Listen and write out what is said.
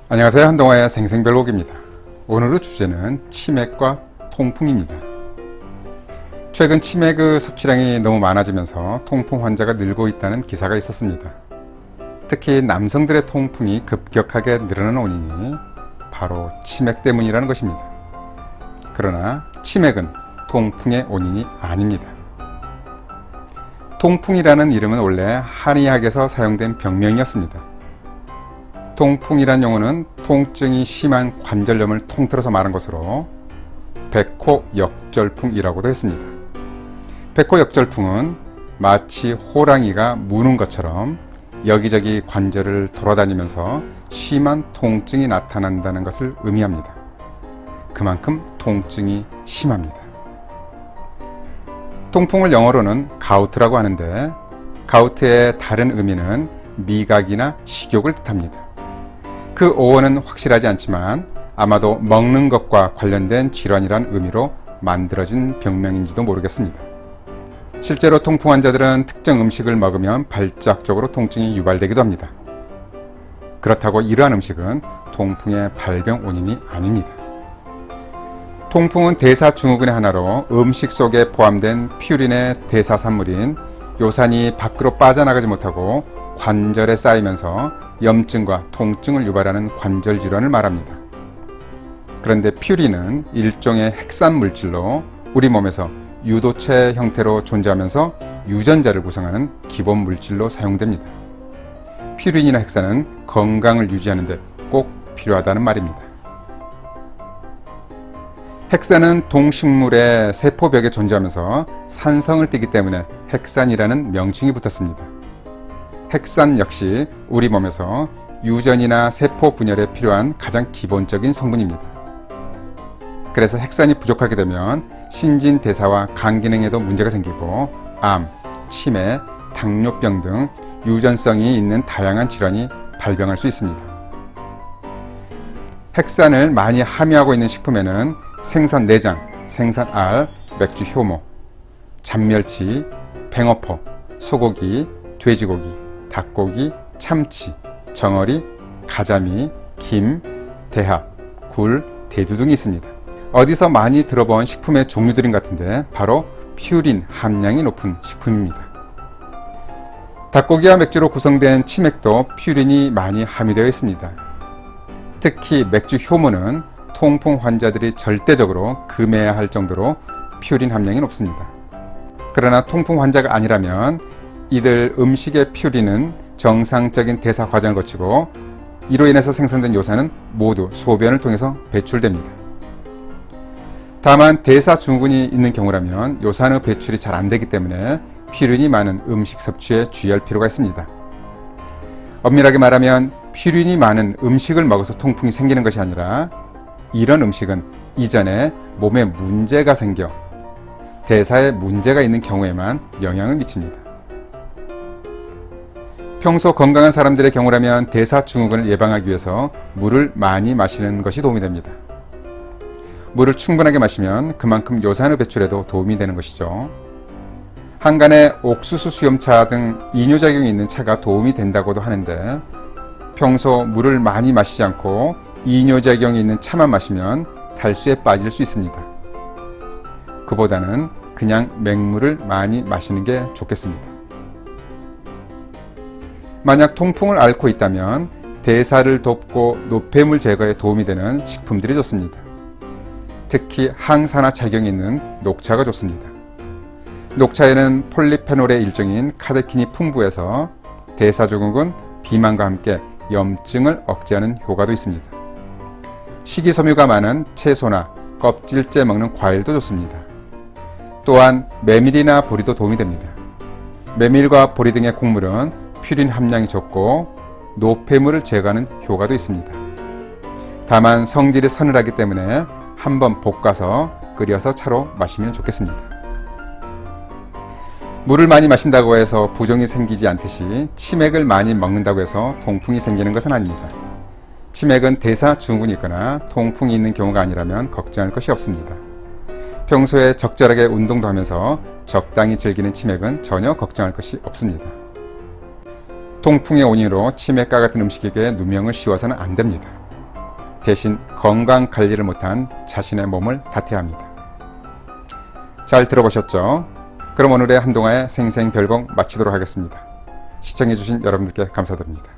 안녕하세요. 한동화의 생생별록입니다. 오늘의 주제는 치맥과 통풍입니다. 최근 치맥의 섭취량이 너무 많아지면서 통풍 환자가 늘고 있다는 기사가 있었습니다. 특히 남성들의 통풍이 급격하게 늘어나는 원인이 바로 치맥 때문이라는 것입니다. 그러나 치맥은 통풍의 원인이 아닙니다. 통풍이라는 이름은 원래 한의학에서 사용된 병명이었습니다. 통풍이란 용어는 통증이 심한 관절염을 통틀어서 말한 것으로 백호역절풍이라고도 했습니다. 백호역절풍은 마치 호랑이가 무는 것처럼 여기저기 관절을 돌아다니면서 심한 통증이 나타난다는 것을 의미합니다. 그만큼 통증이 심합니다. 통풍을 영어로는 가우트라고 하는데 가우트의 다른 의미는 미각이나 식욕을 뜻합니다. 그 어원은 확실하지 않지만 아마도 먹는 것과 관련된 질환이란 의미로 만들어진 병명인지도 모르겠습니다. 실제로 통풍 환자들은 특정 음식을 먹으면 발작적으로 통증이 유발되기도 합니다. 그렇다고 이러한 음식은 통풍의 발병 원인이 아닙니다. 통풍은 대사증후군의 하나로 음식 속에 포함된 퓨린의 대사산물인 요산이 밖으로 빠져나가지 못하고 관절에 쌓이면서 염증과 통증을 유발하는 관절 질환을 말합니다. 그런데 퓨린은 일종의 핵산 물질로 우리 몸에서 유도체 형태로 존재하면서 유전자를 구성하는 기본 물질로 사용됩니다. 퓨린이나 핵산은 건강을 유지하는 데 꼭 필요하다는 말입니다. 핵산은 동식물의 세포벽에 존재하면서 산성을 띠기 때문에 핵산이라는 명칭이 붙었습니다. 핵산 역시 우리 몸에서 유전이나 세포 분열에 필요한 가장 기본적인 성분입니다. 그래서 핵산이 부족하게 되면 신진대사와 간 기능에도 문제가 생기고 암, 치매, 당뇨병 등 유전성이 있는 다양한 질환이 발병할 수 있습니다. 핵산을 많이 함유하고 있는 식품에는 생선 내장, 생선알, 맥주 효모, 잡멸치, 뱅어포, 소고기, 돼지고기, 닭고기, 참치, 정어리, 가자미, 김, 대합, 굴, 대두 등이 있습니다. 어디서 많이 들어본 식품의 종류들인 것 같은데 바로 퓨린 함량이 높은 식품입니다. 닭고기와 맥주로 구성된 치맥도 퓨린이 많이 함유되어 있습니다. 특히 맥주 효모는 통풍 환자들이 절대적으로 금해야 할 정도로 퓨린 함량이 높습니다. 그러나 통풍 환자가 아니라면 이들 음식의 퓨린은 정상적인 대사 과정을 거치고 이로 인해서 생성된 요산은 모두 소변을 통해서 배출됩니다. 다만 대사증후군이 있는 경우라면 요산의 배출이 잘 안되기 때문에 퓨린이 많은 음식 섭취에 주의할 필요가 있습니다. 엄밀하게 말하면 퓨린이 많은 음식을 먹어서 통풍이 생기는 것이 아니라 이런 음식은 이전에 몸에 문제가 생겨 대사에 문제가 있는 경우에만 영향을 미칩니다. 평소 건강한 사람들의 경우라면 대사증후군을 예방하기 위해서 물을 많이 마시는 것이 도움이 됩니다. 물을 충분하게 마시면 그만큼 요산의 배출에도 도움이 되는 것이죠. 한간에 옥수수 수염차 등 이뇨작용이 있는 차가 도움이 된다고도 하는데 평소 물을 많이 마시지 않고 이뇨작용이 있는 차만 마시면 탈수에 빠질 수 있습니다. 그보다는 그냥 맹물을 많이 마시는 게 좋겠습니다. 만약 통풍을 앓고 있다면 대사를 돕고 노폐물 제거에 도움이 되는 식품들이 좋습니다. 특히 항산화 작용이 있는 녹차가 좋습니다. 녹차에는 폴리페놀의 일종인 카테킨이 풍부해서 대사증후군, 비만과 함께 염증을 억제하는 효과도 있습니다. 식이섬유가 많은 채소나 껍질째 먹는 과일도 좋습니다. 또한 메밀이나 보리도 도움이 됩니다. 메밀과 보리 등의 곡물은 퓨린 함량이 좋고 노폐물을 제거하는 효과도 있습니다. 다만 성질이 서늘하기 때문에 한번 볶아서 끓여서 차로 마시면 좋겠습니다. 물을 많이 마신다고 해서 부종이 생기지 않듯이 치맥을 많이 먹는다고 해서 통풍이 생기는 것은 아닙니다. 치맥은 대사증후군이 있거나 통풍이 있는 경우가 아니라면 걱정할 것이 없습니다. 평소에 적절하게 운동도 하면서 적당히 즐기는 치맥은 전혀 걱정할 것이 없습니다. 통풍의 원인으로 치맥과 같은 음식에게 누명을 씌워서는 안 됩니다. 대신 건강 관리를 못한 자신의 몸을 탓해야 합니다. 잘 들어보셨죠? 그럼 오늘의 한동아의 생생별공 마치도록 하겠습니다. 시청해주신 여러분들께 감사드립니다.